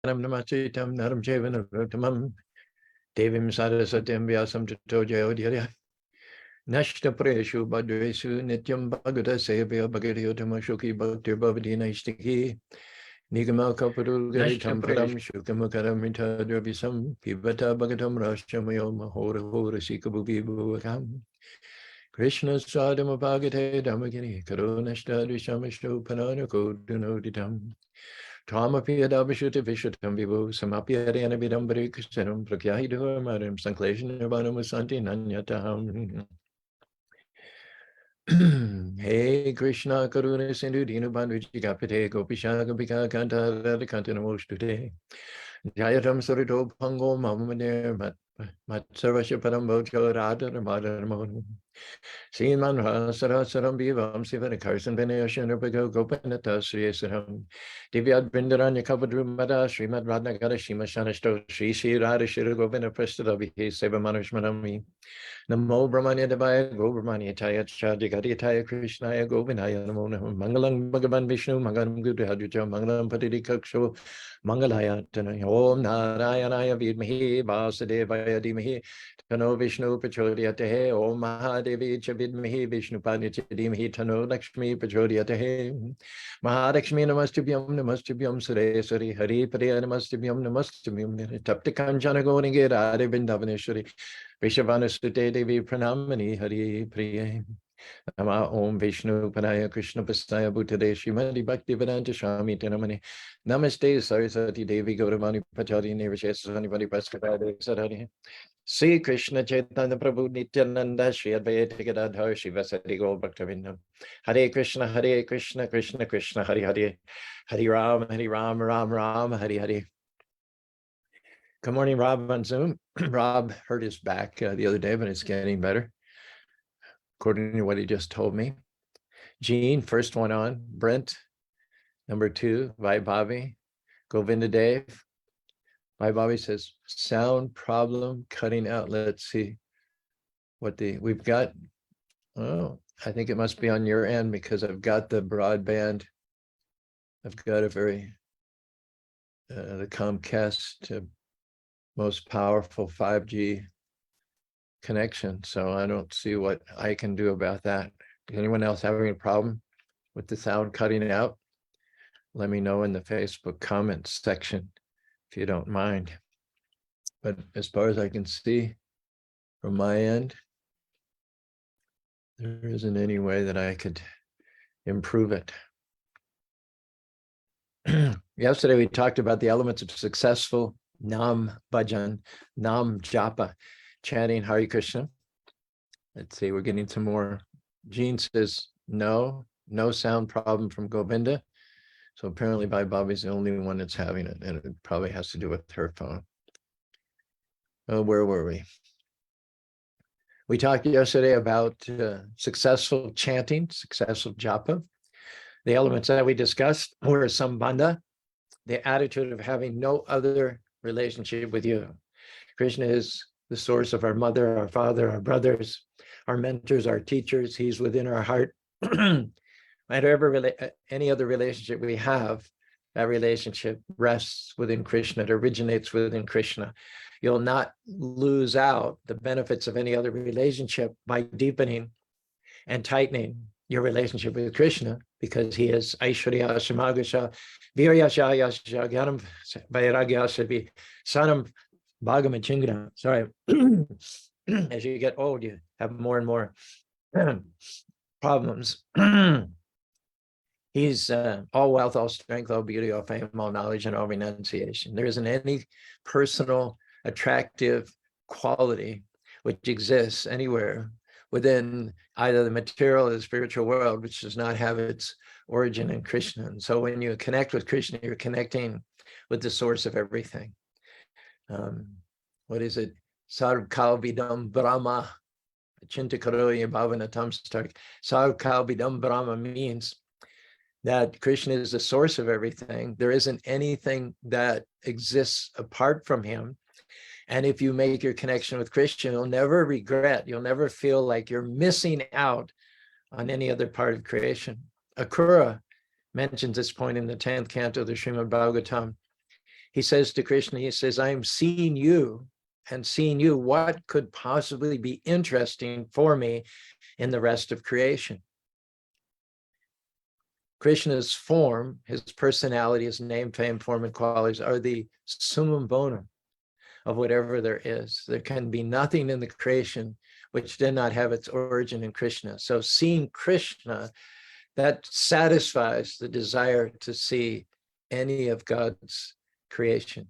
namachitam naram cheva narottamam devim sarasatyam vyasam tato jayodhya nashta preshu bhadresu nityam bhagata sevya bhagavyotam shuki bhaktir bhavadina ishtiki nigama kapuru garitam param shukamakaram mitadravisam pivata bhagatam rashamayo mahora hora sikabhubi bhuvakam Krishna sadama bhagate dhammagini karunashta dvishamashto pananako dunoditam Twamapi adabhishuta vishutam vivu samapi adhyana vidambari krishnam prakyahidhur maram sankleshana banamusanti nanyataham Hey Krishna Karuna Sindhu Dinu Bandhu Jigapate Gopisha Gopika Kanta Radhakanta Namostute Jayatam Sarito Pango Mamamane Matsarvasya Padambocha Radha Ramada Ramon Sriman Sarasaram Vivam Sivana Karsan Vinayashan Rupago Gopanata Sri Saram Divyad Bindaranya Kavadru Mada Srimad Radhagara Shima Shanashto Sri Sri Radha Shira Govina Prastadavi Seva Manashmanami Namo Brahmanya Devaya Go Brahmanya Taya Chadikati Taya Krishnaya Govinaya Namo Namo Mangalam Bhagavan Vishnu Mangalam Gudhajuja Mangalam Patiti Kaksho Mangalaya Tanaya Om Narayanaya Vidmahi Vasadevaya Dimahi Tano Vishnu Pachodhyate Om Mahadevi Chavidmahi Vishnu Padya Dimahi Tano Lakshmi Pachodhyate Mahadakshmi Namastubhyam Sare Sari Hari Padya Namastubhyam Tapti Kanchana Goringe Radhe Vindavaneshwari Vishavanasute Devi Pranamani Hari Priya Nama Om Vishnu Padaya Krishna Pastaya Bhutade Shrimati Bhakti Vedanta Swami Tanamani Namaste Saraswati Devi Gauravani Pachari Nirvashesani Vadi Paskavade Sarari Sri Krishna Chaitanya Prabhu Nityananda Shri Advaita Gadadhar Shivasati Gaur Bhaktavindam Hare Krishna Krishna Krishna Hare Hare Hare Ram Ram Ram Hare Hare. Good morning, Rob on Zoom. Rob hurt his back the other day, but it's getting better, according to what he just told me. Jean, first one on. Brent, number 2. Vaibhavi. Govinda Dave. Vaibhavi says, sound problem cutting out. Let's see what we've got. Oh, I think it must be on your end because I've got the broadband. I've got a very, the Comcast most powerful 5G connection. So I don't see what I can do about that. Does anyone else having a problem with the sound cutting out? Let me know in the Facebook comments section if you don't mind. But as far as I can see from my end, there isn't any way that I could improve it. Yesterday, we talked about the elements of successful Nam Bhajan, Nam Japa, chanting Hare Krishna. Let's see, we're getting some more. Jean says, no sound problem from Govinda. So apparently Vaibhavi's the only one that's having it, and it probably has to do with her phone. Oh, where were we? We talked yesterday about successful chanting, successful japa. The elements that we discussed were sambandha, the attitude of having no other relationship with you. Krishna is the source of our mother, our father, our brothers, our mentors, our teachers. He's within our heart. Whatever any other relationship we have, that relationship rests within Krishna. It originates within Krishna. You'll not lose out the benefits of any other relationship by deepening and tightening your relationship with Krishna, because he is Aishwarya Shamagasha Viryasha Yasha Gyanam Vairagyasha Sanam Bhagamachingra. Sorry. As you get old, you have more and more problems. He's all wealth, all strength, all beauty, all fame, all knowledge, and all renunciation. There isn't any personal attractive quality which exists anywhere within either the material or the spiritual world, which does not have its origin in Krishna. And so when you connect with Krishna, you're connecting with the source of everything. What is it? Sarvkal Vidam Brahma. Chintakaroya Bhavanatam Stark. Sarvkal Vidam Brahma means that Krishna is the source of everything. There isn't anything that exists apart from him. And if you make your connection with Krishna, you'll never regret, you'll never feel like you're missing out on any other part of creation. Akura mentions this point in the 10th canto of the Srimad Bhagavatam. He says to Krishna, he says, I am seeing you, and seeing you, what could possibly be interesting for me in the rest of creation? Krishna's form, his personality, his name, fame, form, and qualities are the summum bonum of whatever there is. There can be nothing in the creation which did not have its origin in Krishna. So seeing Krishna, that satisfies the desire to see any of God's creation.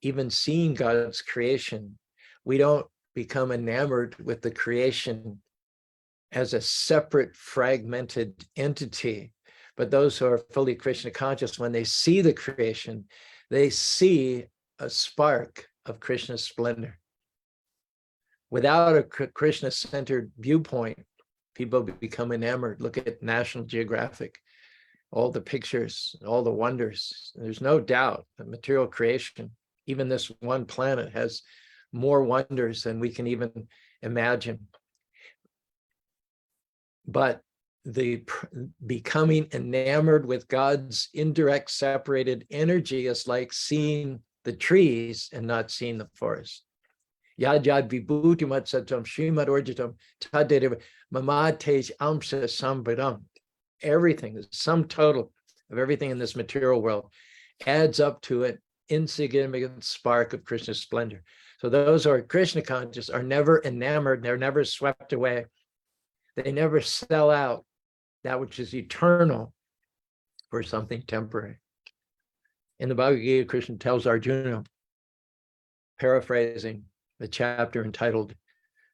Even seeing God's creation, we don't become enamored with the creation as a separate fragmented entity. But those who are fully Krishna conscious, when they see the creation, they see a spark of Krishna's splendor. Without a Krishna-centered viewpoint, people become enamored. Look at National Geographic, all the pictures, all the wonders. There's no doubt that material creation, even this one planet, has more wonders than we can even imagine. But the becoming enamored with God's indirect separated energy is like seeing the trees and not seeing the forest. Yad yad vibhuti matsatam srimad orjitam taddev mamatej amsa sambadam. Everything, the sum total of everything in this material world adds up to an insignificant spark of Krishna's splendor. So those who are Krishna conscious are never enamored, they're never swept away. They never sell out that which is eternal for something temporary. In the Bhagavad Gita, Krishna tells Arjuna, paraphrasing the chapter entitled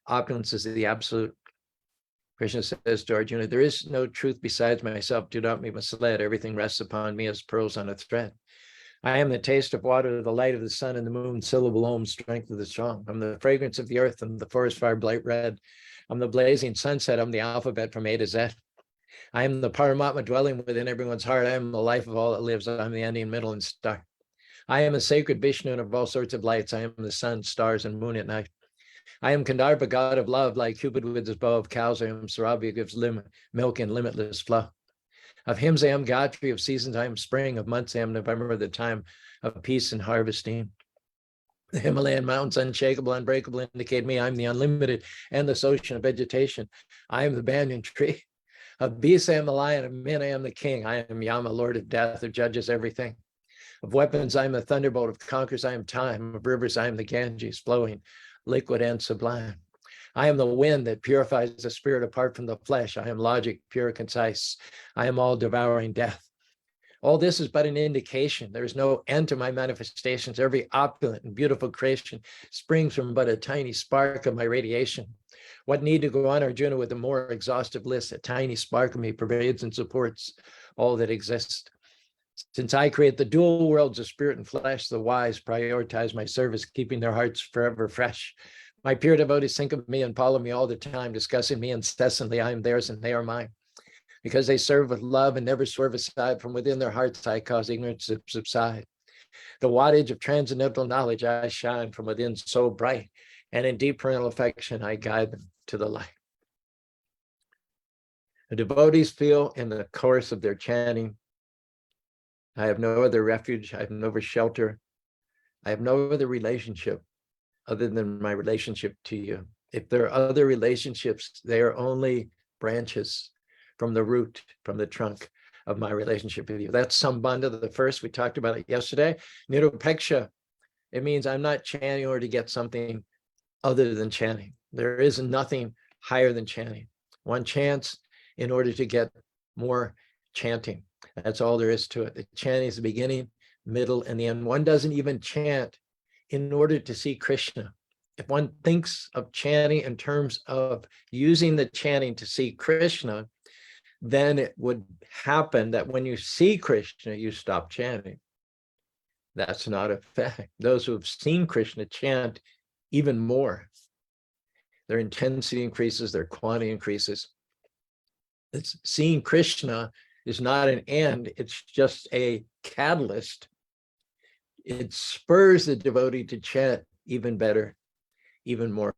Opulence is the Absolute, Krishna says to Arjuna, there is no truth besides myself. Do not be misled. Everything rests upon me as pearls on a thread. I am the taste of water, the light of the sun and the moon, syllable om, strength of the strong. I'm the fragrance of the earth, I'm the forest fire, bright red. I'm the blazing sunset, I'm the alphabet from A to Z. I am the Paramatma dwelling within everyone's heart. I am the life of all that lives. I'm the ending, middle, and star. I am a sacred Vishnu of all sorts of lights. I am the sun, stars, and moon at night. I am Kandharpa, god of love, like Cupid with his bow of cows. I am Sarabhya, gives milk and limitless flow. Of hymns I am Gayatri, of seasons I am spring, of months I am November, the time of peace and harvesting. The Himalayan mountains, unshakable, unbreakable, indicate me. I'm the unlimited endless ocean of vegetation. I am the banyan tree. Of beasts I am the lion, of men I am the king. I am Yama, lord of death, who judges everything. Of weapons I am the thunderbolt, of conquerors I am time, of rivers I am the Ganges, flowing, liquid and sublime. I am the wind that purifies the spirit apart from the flesh. I am logic, pure, concise. I am all devouring death. All this is but an indication. There is no end to my manifestations. Every opulent and beautiful creation springs from but a tiny spark of my radiation. What need to go on, Arjuna, with a more exhaustive list? A tiny spark of me pervades and supports all that exists. Since I create the dual worlds of spirit and flesh, the wise prioritize my service, keeping their hearts forever fresh. My pure devotees think of me and follow me all the time, discussing me incessantly. I am theirs and they are mine. Because they serve with love and never swerve aside, from within their hearts I cause ignorance to subside. The wattage of transcendental knowledge I shine from within so bright, and in deep parental affection I guide them to the light. The devotees feel in the course of their chanting, I have no other refuge, I have no other shelter, I have no other relationship other than my relationship to you. If there are other relationships, they are only branches from the root, from the trunk of my relationship with you. That's Sambandha, the first. We talked about it yesterday. Nirupeksha, it means I'm not chanting in order to get something other than chanting. There is nothing higher than chanting. One chants in order to get more chanting. That's all there is to it. The chanting is the beginning, middle, and the end. One doesn't even chant in order to see Krishna. If one thinks of chanting in terms of using the chanting to see Krishna, then it would happen that when you see Krishna, you stop chanting. That's not a fact. Those who have seen Krishna chant even more. Their intensity increases, their quantity increases. It's seeing Krishna is not an end, it's just a catalyst. It spurs the devotee to chant even better, even more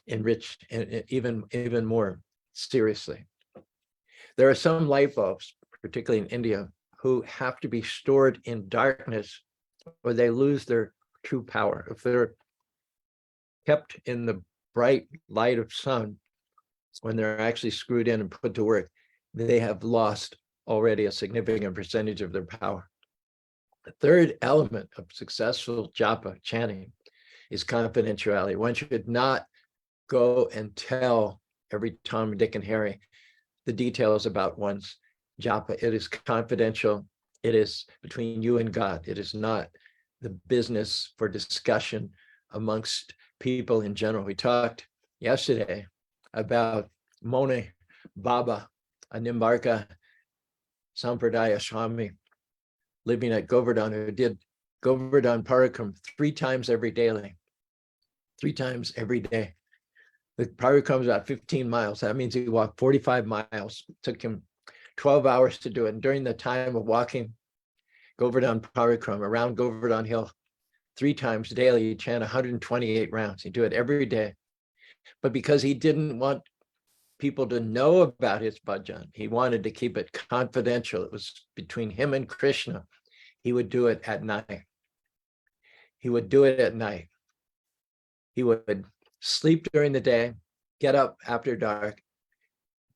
enriched, and even more seriously. There are some light bulbs, particularly in India, who have to be stored in darkness or they lose their true power. If they're kept in the bright light of sun, when they're actually screwed in and put to work, they have lost already a significant percentage of their power. The third element of successful japa chanting is confidentiality. One should not go and tell every Tom, Dick, and Harry the details about one's japa. It is confidential. It is between you and God. It is not the business for discussion amongst people in general. We talked yesterday about Mone Baba, a Nimbarka Sampradaya Swami living at Govardhan, who did Govardhan Parikram 3 times every day. 3 times every day. The Parikram is about 15 miles. That means he walked 45 miles. It took him 12 hours to do it. And during the time of walking Govardhan Parikram around Govardhan Hill 3 times daily, he'd chant 128 rounds. He'd do it every day. But because he didn't want people to know about his bhajan, he wanted to keep it confidential. It was between him and Krishna. He would do it at night. He would do it at night. He would sleep during the day, get up after dark,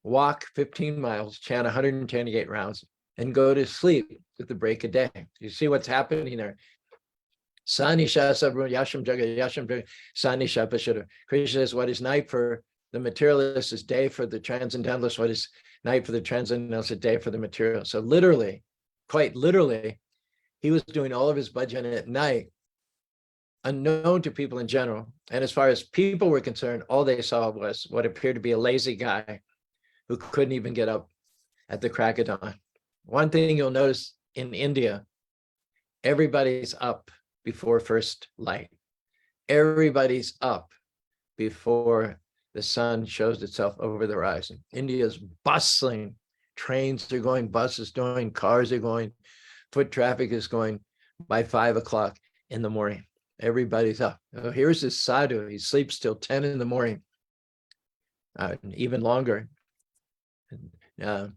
walk 15 miles, chant 128 rounds, and go to sleep at the break of day. You see what's happening there? Sanisha Sabru Yasham Jaga Yasham Jaga Sanisha Pashura. Krishna says, what is night for the materialist is day for the transcendentalist. What is night for the transcendentalist is day for the material. So literally, quite literally, he was doing all of his bhajan at night, unknown to people in general. And as far as people were concerned, all they saw was what appeared to be a lazy guy who couldn't even get up at the crack of dawn. One thing you'll notice in India, everybody's up before first light. Everybody's up before the sun shows itself over the horizon. India's bustling. Trains are going, buses going, cars are going, foot traffic is going by 5 o'clock in the morning. Everybody's up. Oh, here's this sadhu. He sleeps till 10 in the morning, even longer. And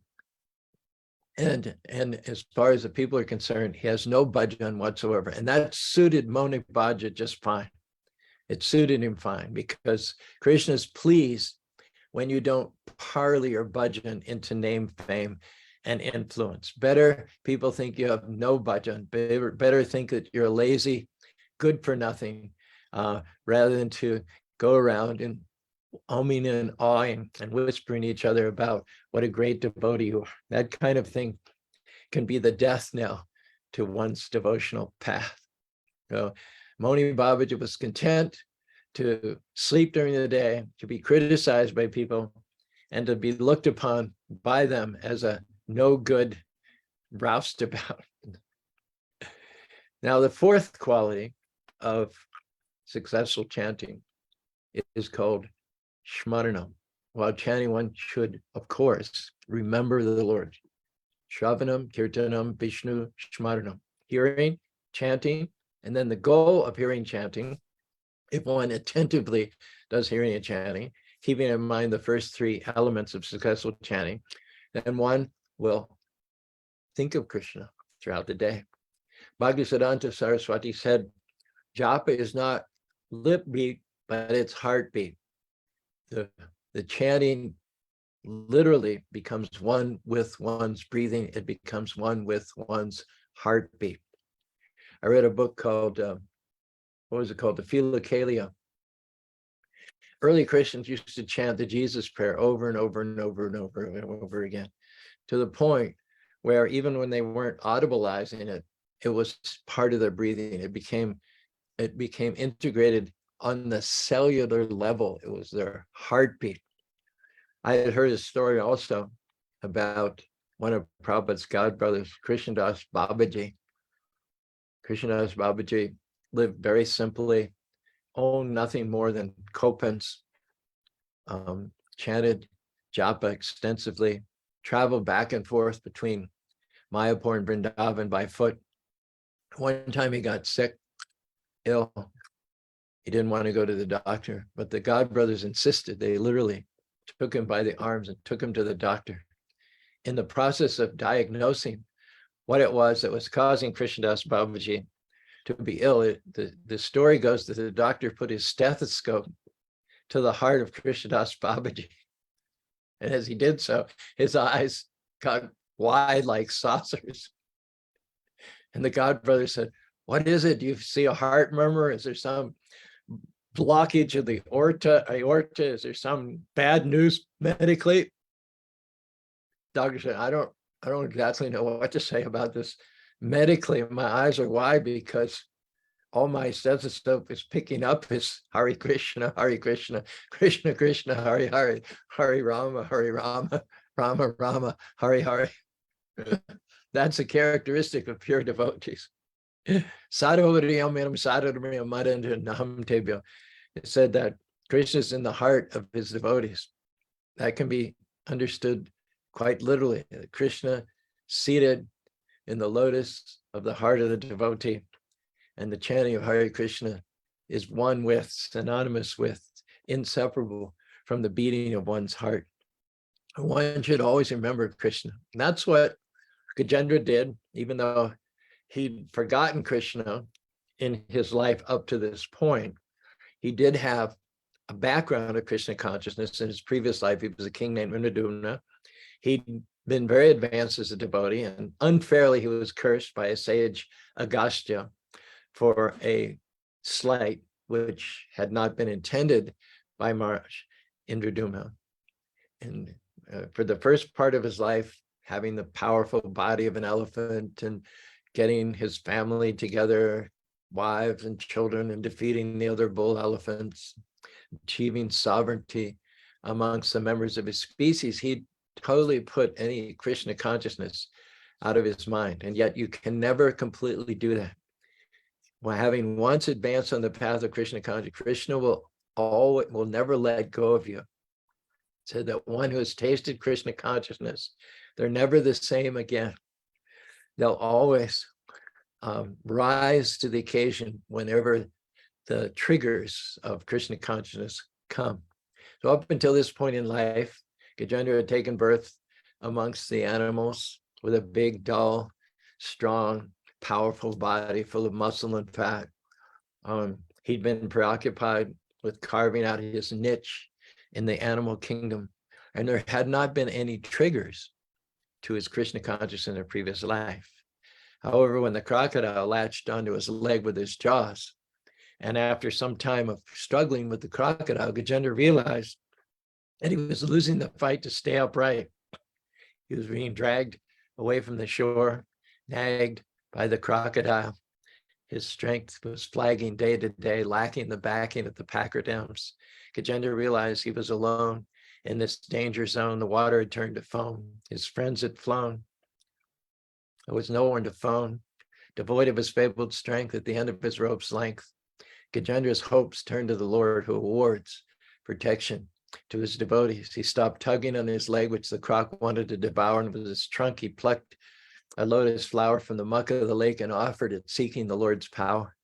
as far as the people are concerned, he has no bhajan whatsoever. And that suited Moni Bhaja just fine. It suited him fine because Krishna is pleased when you don't parley your bhajan into name, fame, and influence. Better people think you have no bhajan. Better think that you're lazy, good for nothing, rather than to go around and umming and awing and whispering to each other about what a great devotee you are. That kind of thing can be the death knell to one's devotional path. So Moni Babaji was content to sleep during the day, to be criticized by people, and to be looked upon by them as a no good roustabout. Now, the fourth quality of successful chanting is called Shmaranam. While chanting, one should, of course, remember the Lord. Shravanam, Kirtanam, Vishnu, Shmaranam. Hearing, chanting, and then the goal of hearing chanting, if one attentively does hearing and chanting, keeping in mind the first 3 elements of successful chanting, then one will think of Krishna throughout the day. Bhaktisiddhanta Saraswati said, japa is not lip beat, but it's heartbeat. The chanting literally becomes one with one's breathing. It becomes one with one's heartbeat. I read a book called, what was it called? The Philokalia. Early Christians used to chant the Jesus prayer over and over and over and over and over again, to the point where even when they weren't audibleizing it, it was part of their breathing. It became integrated on the cellular level. It was their heartbeat. I had heard a story also about one of Prabhupada's godbrothers, Krishnadas Babaji. Krishnadas Babaji lived very simply, owned nothing more than kopans, chanted japa extensively, traveled back and forth between Mayapur and Vrindavan by foot. One time he got sick, ill. He didn't want to go to the doctor, but the godbrothers insisted. They literally took him by the arms and took him to the doctor. In the process of diagnosing what it was that was causing Krishnadas Babaji to be ill. The story goes that the doctor put his stethoscope to the heart of Krishnadas Babaji. And as he did so, his eyes got wide like saucers. And the godbrother said, "What is it? Do you see a heart murmur? Is there some blockage of the aorta? Is there some bad news medically?" Doctor said, I don't exactly know what to say about this medically. My eyes are wide because all my stethoscope is picking up is Hare Krishna, Krishna Krishna, Hare Hare, Hare Rama, Rama Rama, Hare Hare. That's a characteristic of pure devotees. It said that Krishna is in the heart of his devotees. That can be understood quite literally. Krishna seated in the lotus of the heart of the devotee, and the chanting of Hare Krishna is one with, synonymous with, inseparable from the beating of one's heart. One should always remember Krishna. And that's what Gajendra did, even though he'd forgotten Krishna in his life up to this point. He did have a background of Krishna consciousness in his previous life. He was a king named Indradumna. He'd been very advanced as a devotee, and unfairly he was cursed by a sage Agastya for a slight which had not been intended by Maharaj Indradumna. And for the first part of his life, having the powerful body of an elephant and getting his family together, wives and children, and defeating the other bull elephants, achieving sovereignty amongst the members of his species, he totally put any Krishna consciousness out of his mind. And yet you can never completely do that. Well, having once advanced on the path of Krishna consciousness, Krishna will never let go of you. So that one who has tasted Krishna consciousness, they're never the same again. They'll always rise to the occasion whenever the triggers of Krishna consciousness come. So up until this point in life, Gajendra had taken birth amongst the animals with a big, dull, strong, powerful body full of muscle and fat. He'd been preoccupied with carving out his niche in the animal kingdom, and there had not been any triggers to his Krishna consciousness in a previous life. However, when the crocodile latched onto his leg with his jaws, and after some time of struggling with the crocodile, Gajendra realized that he was losing the fight to stay upright. He was being dragged away from the shore, nagged by the crocodile. His strength was flagging day to day, lacking the backing of the pachyderms. Gajendra realized he was alone in this danger zone. The water had turned to foam. His friends had flown. There was no one to phone. Devoid of his fabled strength at the end of his rope's length, Gajendra's hopes turned to the Lord, who awards protection to his devotees. He stopped tugging on his leg, which the croc wanted to devour, and with his trunk he plucked a lotus flower from the muck of the lake and offered it, seeking the Lord's power.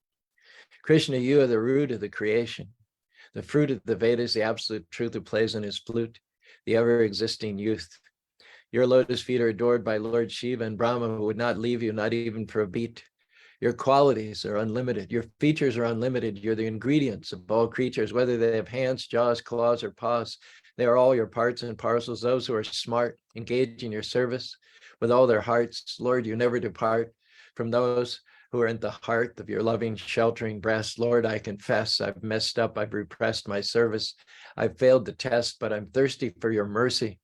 Krishna, you are the root of the creation, the fruit of the Vedas, the absolute truth who plays on his flute, the ever-existing youth. Your lotus feet are adored by Lord Shiva and Brahma, who would not leave you, not even for a beat. Your qualities are unlimited. Your features are unlimited. You're the ingredients of all creatures, whether they have hands, jaws, claws, or paws. They are all your parts and parcels. Those who are smart, engage in your service with all their hearts. Lord, you never depart from those who are in the heart of your loving, sheltering breast. Lord, I confess I've messed up. I've repressed my service. I've failed the test, but I'm thirsty for your mercy,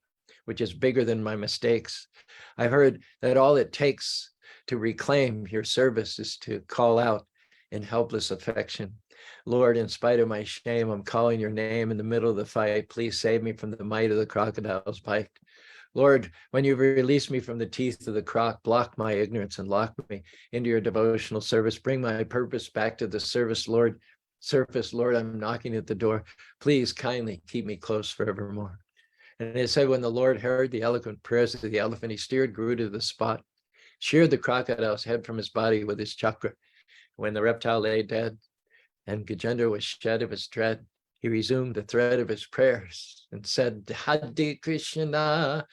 which is bigger than my mistakes. I've heard that all it takes to reclaim your service is to call out in helpless affection. Lord, in spite of my shame, I'm calling your name in the middle of the fight. Please save me from the might of the crocodile's bite. Lord, when you release me from the teeth of the croc, block my ignorance and lock me into your devotional service. Bring my purpose back to the service, Lord. Surface, Lord, I'm knocking at the door. Please kindly keep me close forevermore. And it said, when the Lord heard the eloquent prayers of the elephant, he steered Guru to the spot, sheared the crocodile's head from his body with his chakra. When the reptile lay dead and Gajendra was shed of his dread, he resumed the thread of his prayers and said, Hare Krishna,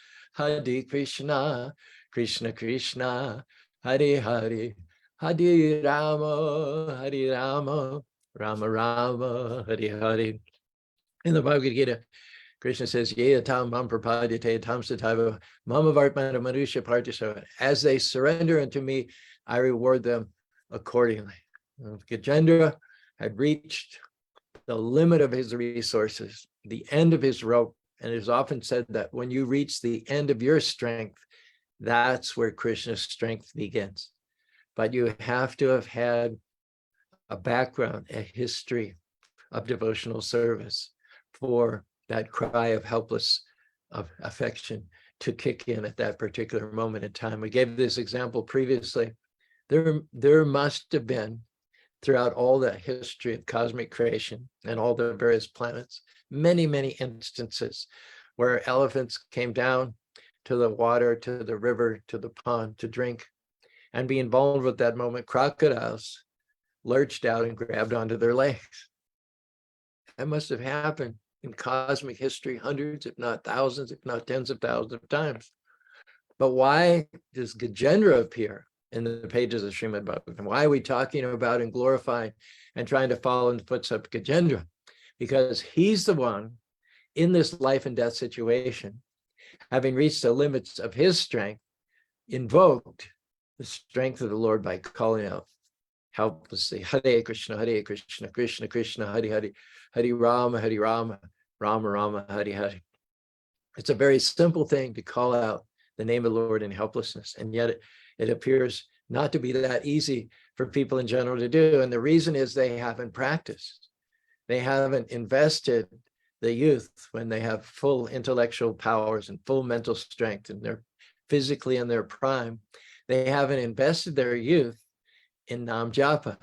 Krishna Krishna, Hare Hare, Hare Rama, Hare Rama, Rama Rama, Hare Hare. In the Bhagavad Gita, Krishna says, Ye tam mam prapadyate tam sataiva mama vartmana manusya partisava. As they surrender unto me, I reward them accordingly. Gajendra had reached the limit of his resources, the end of his rope. And it is often said that when you reach the end of your strength, that's where Krishna's strength begins. But you have to have had a background, a history of devotional service for that cry of helpless of affection to kick in at that particular moment in time. We gave this example previously. There must have been, throughout all the history of cosmic creation and all the various planets, many, many instances where elephants came down to the water, to the river, to the pond to drink. And being vulnerable at that moment, crocodiles lurched out and grabbed onto their legs. That must have happened in cosmic history hundreds, if not thousands, if not tens of thousands of times. But why does Gajendra appear in the pages of Srimad Bhagavatam? Why are we talking about and glorifying and trying to follow in the footsteps of Gajendra? Because he's the one in this life and death situation, having reached the limits of his strength, invoked the strength of the Lord by calling out helplessly, Hare Krishna, Krishna Krishna, Hare Hare, Hare Rama, Rama Rama, Hare Hare. It's a very simple thing to call out the name of the Lord in helplessness, and yet it appears not to be that easy for people in general to do. And the reason is they haven't practiced. They haven't invested the youth when they have full intellectual powers and full mental strength and they're physically in their prime. They haven't invested their youth in Nam Japa,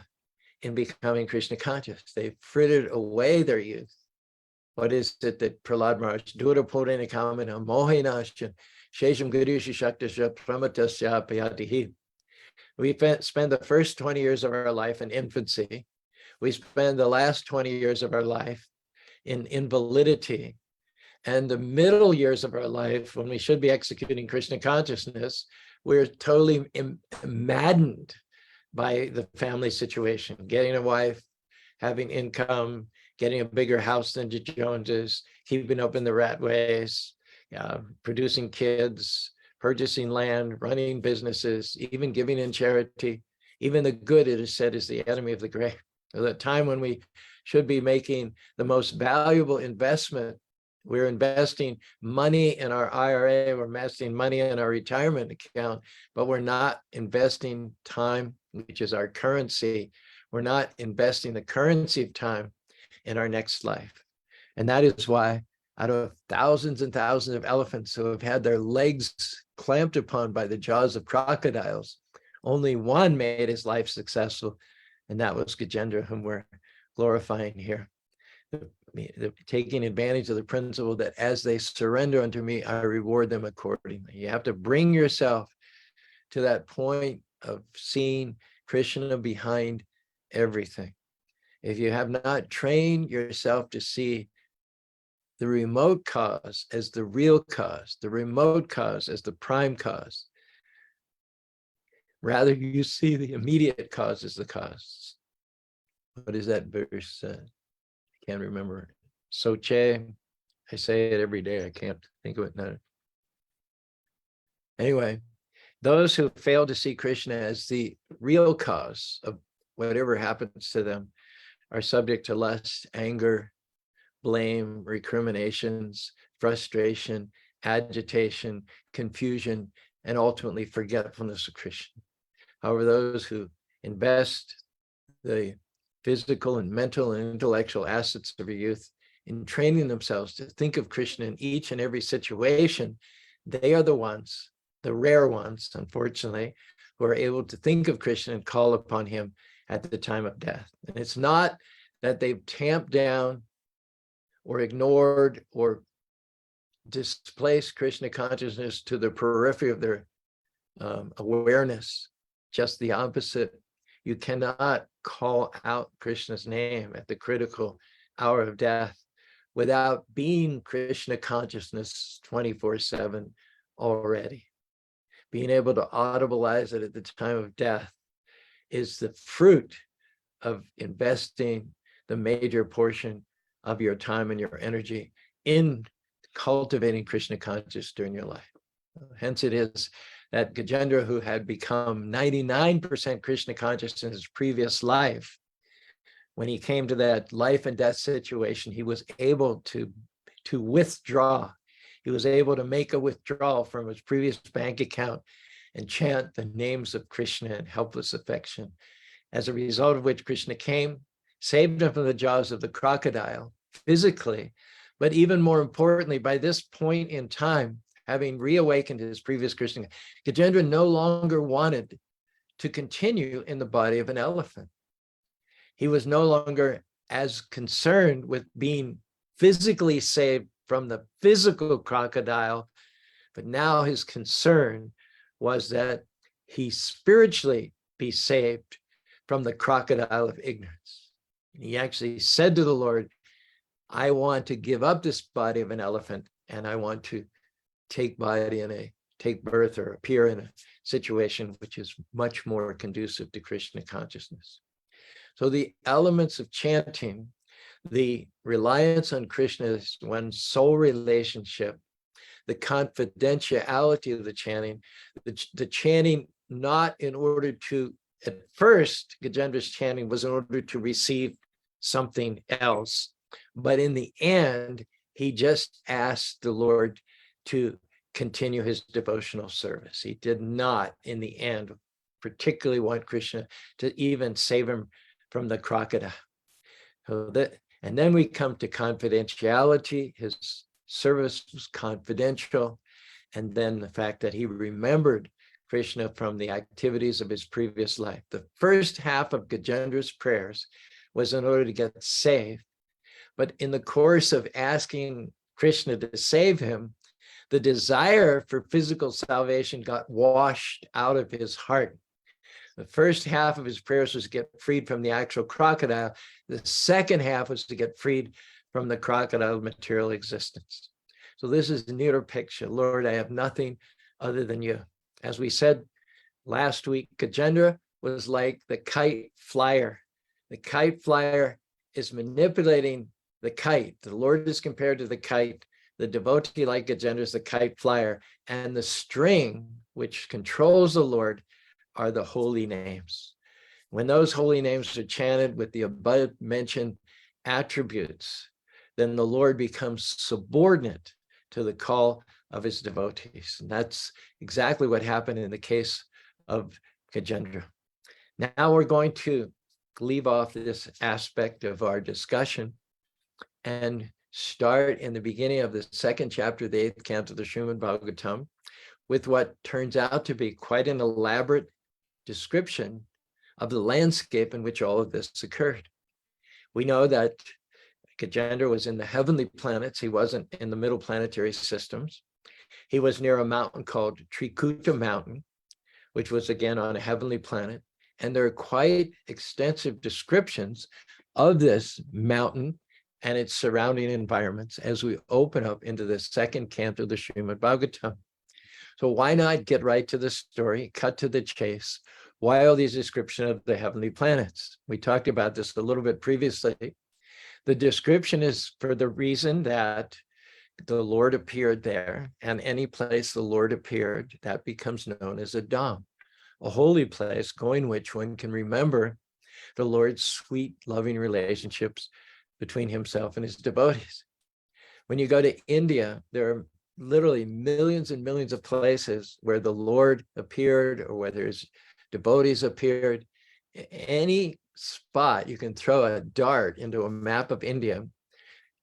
in becoming Krishna conscious. They've frittered away their youth. What is it that Prahlad Maharaj, Dura Purana Kamana, Mohinasya, Shesham Gurushi Shaktasya, Pramatasya Payatihi. We spend the first 20 years of our life in infancy. We spend the last 20 years of our life in invalidity. And the middle years of our life, when we should be executing Krishna consciousness, we're totally maddened by the family situation, getting a wife, having income, getting a bigger house than the Joneses, keeping up in the rat ways, producing kids, purchasing land, running businesses, even giving in charity. Even the good, it is said, is the enemy of the great. At the time when we should be making the most valuable investment, we're investing money in our IRA, we're investing money in our retirement account, but we're not investing time, which is our currency. We're not investing the currency of time in our next life. And that is why out of thousands and thousands of elephants who have had their legs clamped upon by the jaws of crocodiles, only one made his life successful, and that was Gajendra, whom we're glorifying here. Taking advantage of the principle that as they surrender unto me, I reward them accordingly. You have to bring yourself to that point of seeing Krishna behind everything. If you have not trained yourself to see the remote cause as the real cause, the remote cause as the prime cause, rather you see the immediate cause as the cause. What is that verse? I can't remember. Soche, I say it every day. I can't think of it now. Anyway, those who fail to see Krishna as the real cause of whatever happens to them are subject to lust, anger, blame, recriminations, frustration, agitation, confusion, and ultimately forgetfulness of Krishna. However, those who invest the physical and mental and intellectual assets of your youth in training themselves to think of Krishna in each and every situation, they are the ones, the rare ones, unfortunately, who are able to think of Krishna and call upon him at the time of death. And it's not that they've tamped down or ignored or displaced Krishna consciousness to the periphery of their awareness. Just the opposite. You cannot call out Krishna's name at the critical hour of death without being Krishna consciousness 24/7 already. being able to audibilize it at the time of death, is the fruit of investing the major portion of your time and your energy in cultivating Krishna consciousness during your life. Hence it is that Gajendra, who had become 99% Krishna conscious in his previous life, when he came to that life and death situation, he was able to withdraw. He was able to make a withdrawal from his previous bank account and chant the names of Krishna in helpless affection. As a result of which Krishna came, saved him from the jaws of the crocodile physically, but even more importantly, by this point in time, having reawakened his previous Krishna, Gajendra no longer wanted to continue in the body of an elephant. He was no longer as concerned with being physically saved from the physical crocodile, but now his concern was that he spiritually be saved from the crocodile of ignorance. And he actually said to the Lord, I want to give up this body of an elephant, and I want to take birth or appear in a situation which is much more conducive to Krishna consciousness. So the elements of chanting, the reliance on Krishna as one's soul relationship, the confidentiality of the chanting, the chanting not in order to, at first, Gajendra's chanting was in order to receive something else. But in the end, he just asked the Lord to continue his devotional service. He did not, in the end, particularly want Krishna to even save him from the crocodile. And then we come to confidentiality. His service was confidential. And then the fact that he remembered Krishna from the activities of his previous life. The first half of Gajendra's prayers was in order to get saved. But in the course of asking Krishna to save him, the desire for physical salvation got washed out of his heart. The first half of his prayers was to get freed from the actual crocodile. The second half was to get freed from the crocodile material existence. So this is the nearer picture. Lord, I have nothing other than you. As we said last week, Gajendra was like the kite flyer. The kite flyer is manipulating the kite. The Lord is compared to the kite. The devotee like Gajendra is the kite flyer. And the string which controls the Lord are the holy names. When those holy names are chanted with the above mentioned attributes, then the Lord becomes subordinate to the call of his devotees. And that's exactly what happened in the case of Gajendra. Now we're going to leave off this aspect of our discussion and start in the beginning of the second chapter of the 8th canto of the Srimad Bhagavatam with what turns out to be quite an elaborate description of the landscape in which all of this occurred. We know that Gajendra was in the heavenly planets. He wasn't in the middle planetary systems. He was near a mountain called Trikuta Mountain, which was again on a heavenly planet. And there are quite extensive descriptions of this mountain and its surrounding environments as we open up into the second canto of the Srimad Bhagavatam. So why not get right to the story, cut to the chase? Why all these descriptions of the heavenly planets? We talked about this a little bit previously. The description is for the reason that the Lord appeared there, and any place the Lord appeared, that becomes known as a dham, a holy place going which one can remember the Lord's sweet, loving relationships between himself and his devotees. When you go to India, there are literally millions and millions of places where the Lord appeared or where there's devotees appeared. Any spot you can throw a dart into a map of India,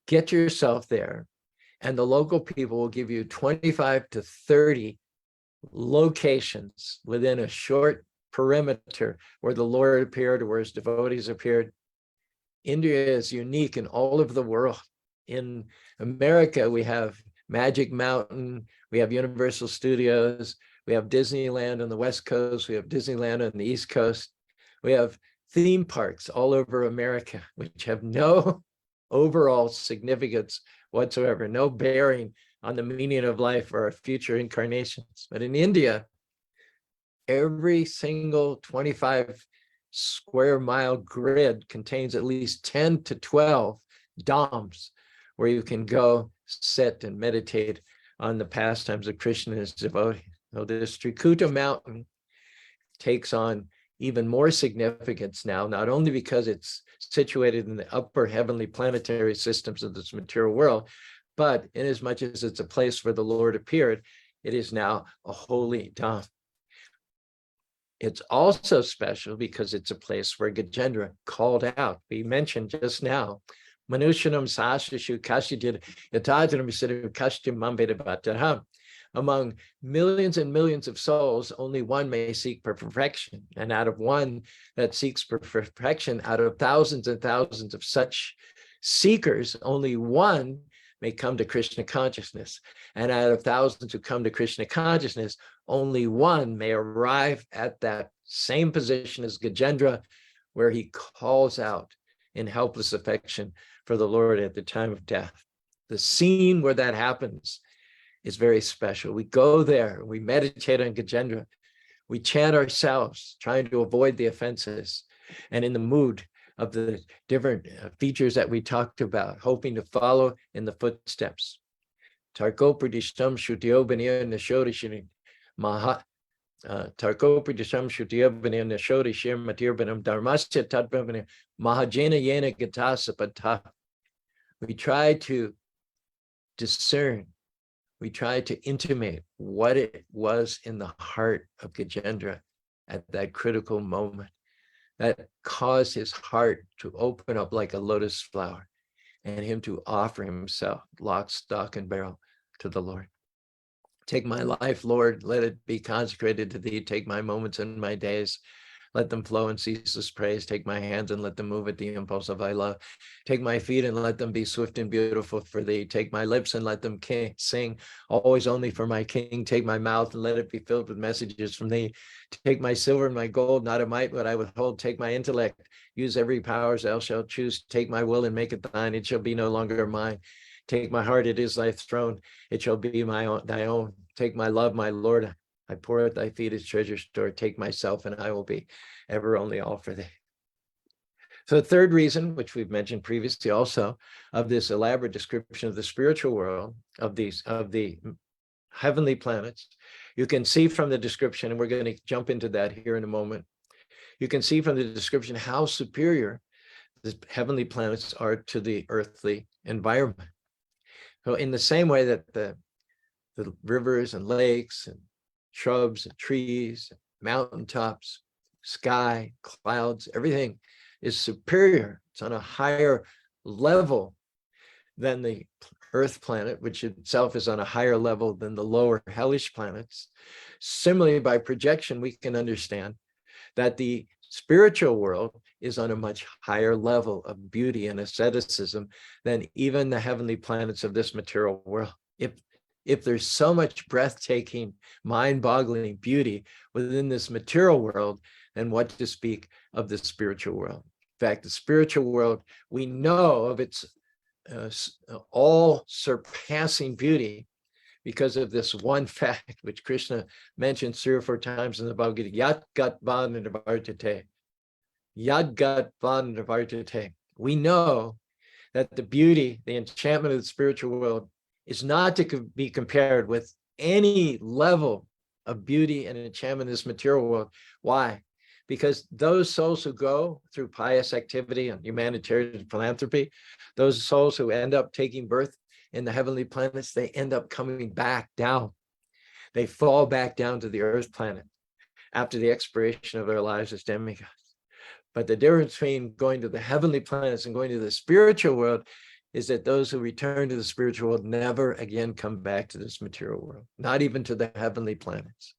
get yourself there, and the local people will give you 25 to 30 locations within a short perimeter where the Lord appeared or where his devotees appeared. India is unique in all of the world. In America, we have Magic Mountain, we have Universal Studios, we have Disneyland on the West Coast, we have Disneyland on the East Coast. We have theme parks all over America, which have no overall significance whatsoever, no bearing on the meaning of life or our future incarnations. But in India, Every single 25 square mile grid contains at least 10 to 12 dhams where you can go sit and meditate on the pastimes of Krishna and his devotees. So this Trikuta mountain takes on even more significance now, not only because it's situated in the upper heavenly planetary systems of this material world, but in as much as it's a place where the Lord appeared, it is now a holy dham. It's also special because it's a place where Gajendra called out. We mentioned just now, Manushanam Sashishu Kashidid Yatadram Siddhu Kashtim Mambedabhataham. Among millions and millions of souls, only one may seek perfection. And out of one that seeks perfection, out of thousands and thousands of such seekers, only one may come to Krishna consciousness. And out of thousands who come to Krishna consciousness, only one may arrive at that same position as Gajendra, where he calls out in helpless affection for the Lord at the time of death. The scene where that happens is very special. We go there, we meditate on Gajendra, we chant ourselves, trying to avoid the offenses, and in the mood of the different features that we talked about, hoping to follow in the footsteps. Tarkopradishtam Shutiobaniya Nashodishini Maha Tarkopradishtam Shutiobaniya Nashodishir Matirbanam Dharmasya Tatbhavani Mahajena Yena Gatasapata. We try to discern, we try to intimate what it was in the heart of Gajendra at that critical moment that caused his heart to open up like a lotus flower and him to offer himself lock, stock, and barrel to the Lord. Take my life, Lord, let it be consecrated to thee. Take my moments and my days, let them flow in ceaseless praise. Take my hands and let them move at the impulse of thy love. Take my feet and let them be swift and beautiful for thee. Take my lips and let them sing always only for my King. Take my mouth and let it be filled with messages from thee. Take my silver and my gold, not a mite would I withhold. Take my intellect, use every power thou shalt choose. Take my will and make it thine, it shall be no longer mine. Take my heart, it is thy throne, it shall be thy own. Take my love, my Lord, I pour at thy feet as treasure store. Take myself and I will be ever only all for thee. So the third reason, which we've mentioned previously also, of this elaborate description of the spiritual world, of the heavenly planets, you can see from the description, and we're going to jump into that here in a moment. You can see from the description how superior the heavenly planets are to the earthly environment. So in the same way that the rivers and lakes and shrubs and trees, mountaintops, sky, clouds, everything is superior. It's on a higher level than the Earth planet, which itself is on a higher level than the lower hellish planets. Similarly, by projection, we can understand that the spiritual world is on a much higher level of beauty and asceticism than even the heavenly planets of this material world. If there's so much breathtaking, mind-boggling beauty within this material world, then what to speak of the spiritual world? In fact, the spiritual world, we know of its all-surpassing beauty because of this one fact, which Krishna mentions 3 or 4 times in the Bhagavad Gita, Yat Gat Vartate. Yat Gat Vartate. We know that the beauty, the enchantment of the spiritual world is not to be compared with any level of beauty and enchantment in this material world. Why? Because those souls who go through pious activity and humanitarian philanthropy, those souls who end up taking birth in the heavenly planets, they end up coming back down. They fall back down to the earth planet after the expiration of their lives as demigods. But the difference between going to the heavenly planets and going to the spiritual world is that those who return to the spiritual world never again come back to this material world, not even to the heavenly planets.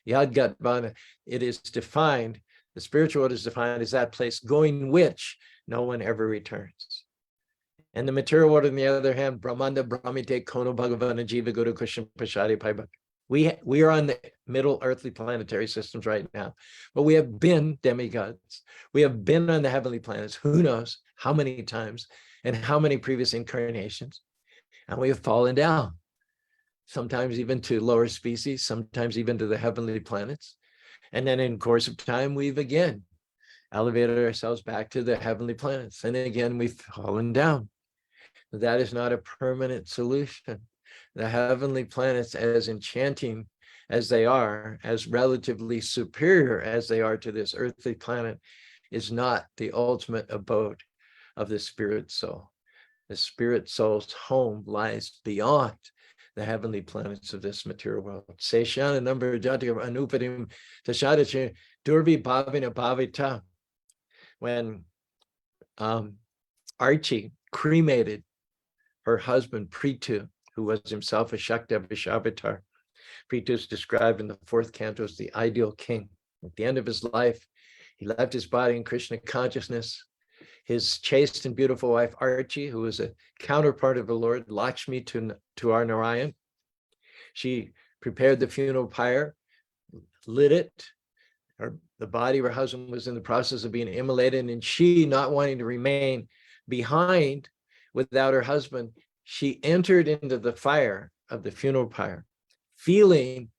Yad Gat Vana, it is defined, the spiritual world is defined as that place going which no one ever returns. And the material world, on the other hand, Brahmanda Brahmite Kono Bhagavana Jiva Guru Kusham Pashadi Paiba. We are on the middle earthly planetary systems right now, but we have been demigods. We have been on the heavenly planets, who knows how many times and how many previous incarnations, and we have fallen down, sometimes even to lower species, sometimes even to the heavenly planets. And then in course of time, we've again elevated ourselves back to the heavenly planets. And again, we've fallen down. That is not a permanent solution. The heavenly planets, as enchanting as they are, as relatively superior as they are to this earthly planet, is not the ultimate abode of the spirit soul. The spirit soul's home lies beyond the heavenly planets of this material world. Seshana number anupadim tashadache durvi bhavina bhavita. When Archie cremated her husband Prithu, who was himself a Shakti Vishabhatar. Prithu is described in the 4th canto as the ideal king. At the end of his life, he left his body in Krishna consciousness. His chaste and beautiful wife Archie, who was a counterpart of the Lord, Lakshmi to our Narayan, she prepared the funeral pyre, lit it. The body of her husband was in the process of being immolated, and she, not wanting to remain behind without her husband, she entered into the fire of the funeral pyre, feeling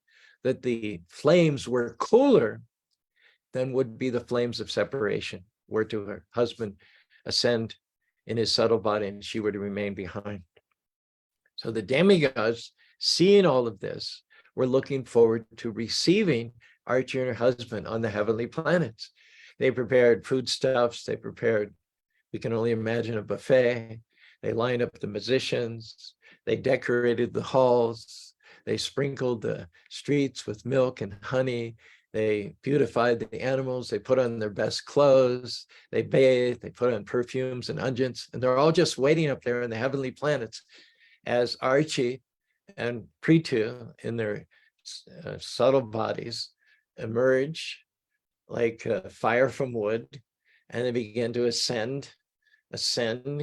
that the flames were cooler than would be the flames of separation, were to her husband ascend in his subtle body and she were to remain behind. So the demigods, seeing all of this, were looking forward to receiving Archie and her husband on the heavenly planets. They prepared foodstuffs, they prepared, we can only imagine, a buffet. They lined up the musicians, they decorated the halls, they sprinkled the streets with milk and honey, they beautified the animals, they put on their best clothes, they bathed, they put on perfumes and unguents, and they're all just waiting up there in the heavenly planets as Archie and Prithu in their subtle bodies emerge like fire from wood, and they begin to ascend,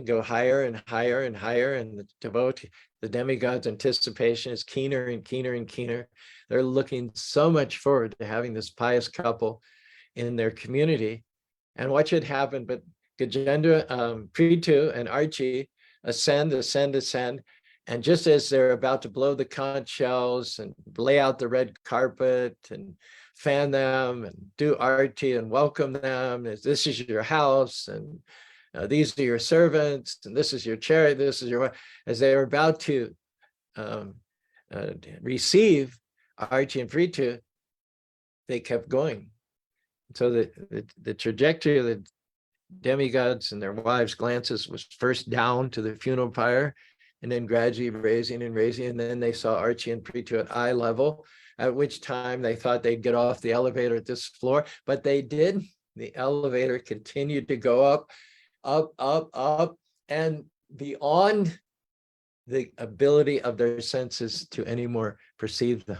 go higher and higher and higher, and the devotee, the demigod's anticipation is keener and keener and keener. They're looking so much forward to having this pious couple in their community. And what should happen but Gajendra, Prithu and Archie ascend, and just as they're about to blow the conch shells and lay out the red carpet and fan them and do arti and welcome them, as this is your house, and these are your servants, and this is your chariot, this is your, as they are about to receive Archie and Prithu, they kept going. So the trajectory of the demigods and their wives' glances was first down to the funeral pyre, and then gradually raising and raising, and then they saw Archie and Prithu at eye level, at which time they thought they'd get off the elevator at this floor, but they did. The elevator continued to go up, up, up, up, and beyond the ability of their senses to anymore perceive them.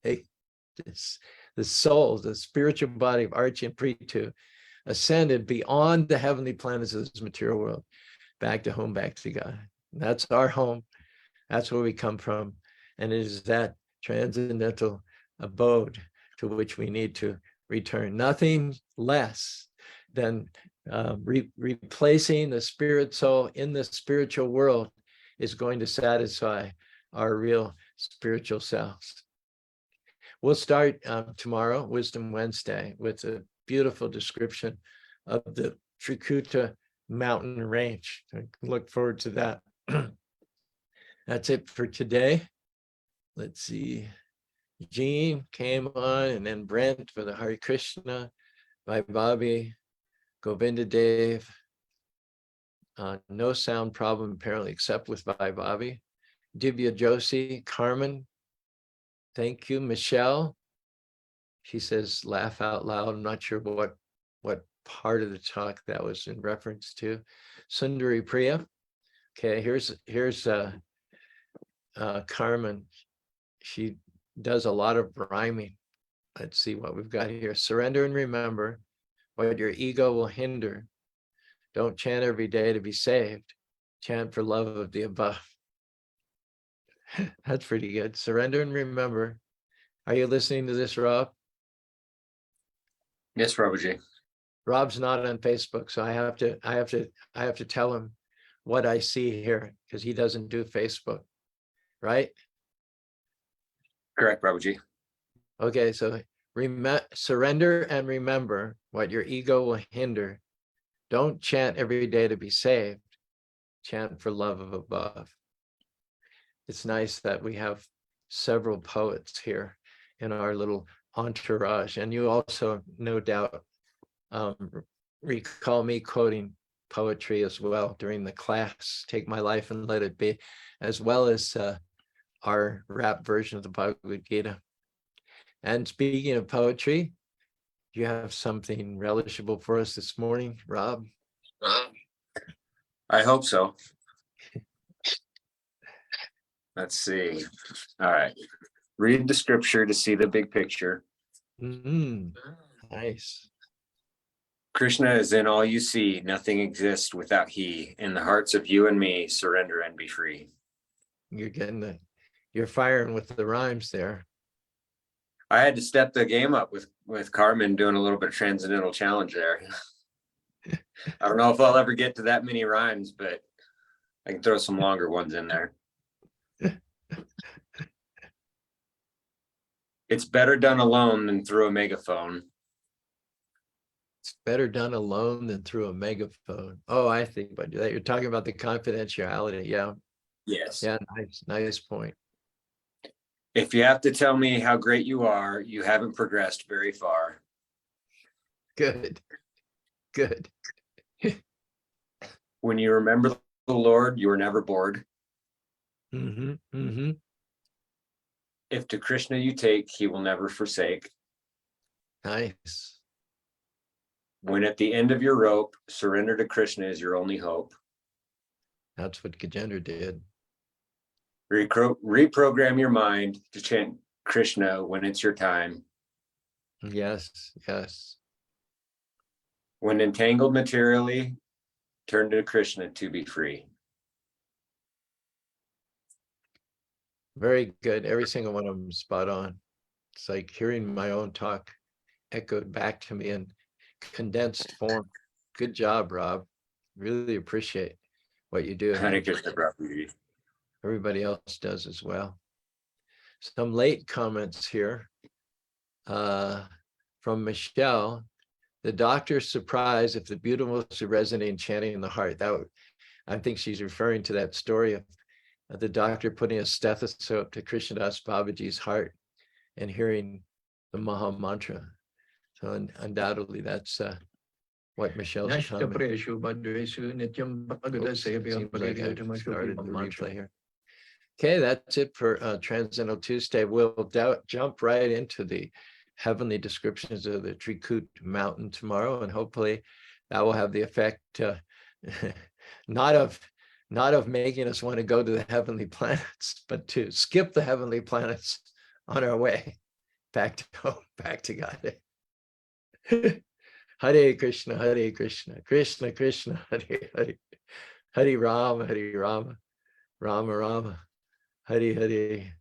The soul, the spiritual body of Archie and Prithu ascended beyond the heavenly planets of this material world, back to home, back to God. That's our home. That's where we come from. And it is that transcendental abode to which we need to return. Nothing less than replacing the spirit soul in the spiritual world is going to satisfy our real spiritual selves. We'll start tomorrow, Wisdom Wednesday, with a beautiful description of the Trikuta mountain range. I look forward to that. That's it for today. Let's see. Jean came on, and then Brent for the Hare Krishna, by Bobby, Govinda Dev. No sound problem apparently, except with Bhai Bobby. Divya Joshi, Carmen, thank you. Michelle, she says, laugh out loud. I'm not sure what part of the talk that was in reference to. Sundari Priya. Okay, here's Carmen. She does a lot of rhyming. Let's see what we've got here. Surrender and remember what your ego will hinder. Don't chant every day to be saved. Chant for love of the above. That's pretty good. Surrender and remember. Are you listening to this, Rob? Yes, Prabhuji. Rob's not on Facebook, so I have to tell him what I see here, because he doesn't do Facebook, right? Correct, Prabhuji. Okay, so Surrender and remember what your ego will hinder. Don't chant every day to be saved. Chant for love of above. It's nice that we have several poets here in our little entourage. And you also, no doubt, recall me quoting poetry as well during the class, Take My Life and Let It Be, as well as our rap version of the Bhagavad Gita. And speaking of poetry, do you have something relishable for us this morning, Rob? I hope so. Let's see. All right. Read the scripture to see the big picture. Nice. Krishna is in all you see. Nothing exists without he. In the hearts of you and me, surrender and be free. You're firing with the rhymes there. I had to step the game up with Carmen doing a little bit of Transcendental challenge there. I don't know if I'll ever get to that many rhymes, but I can throw some longer ones in there. It's better done alone than through a megaphone. It's better done alone than through a megaphone. Oh, I think about that. You're talking about the confidentiality. Yeah. Yes. Yeah. Nice point. If you have to tell me how great you are, you haven't progressed very far. Good. When you remember the Lord, you are never bored. If to Krishna you take, he will never forsake. Nice. When at the end of your rope, surrender to Krishna is your only hope. That's what Gajendra did. Reprogram your mind to chant Krishna when it's your time. Yes. When entangled materially, turn to Krishna to be free. Very good. Every single one of them spot on. It's like hearing my own talk echoed back to me in condensed form. Good job, Rob. Really appreciate what you do. Everybody else does as well. Some late comments here from Michelle. The doctor's surprised if the beautiful is resonating chanting in the heart. I think she's referring to that story of the doctor putting a stethoscope to Krishnadas Babaji's heart and hearing the Maha Mantra. So undoubtedly that's what Michelle's comment. Okay, that's it for Transcendental Tuesday. We'll jump right into the heavenly descriptions of the Trikut mountain tomorrow, and hopefully that will have the effect not of making us want to go to the heavenly planets, but to skip the heavenly planets on our way back to home, back to God. Hare Krishna, Hare Krishna, Krishna Krishna, Hare Hare, Hare Rama, Rama Rama, Hare Hare.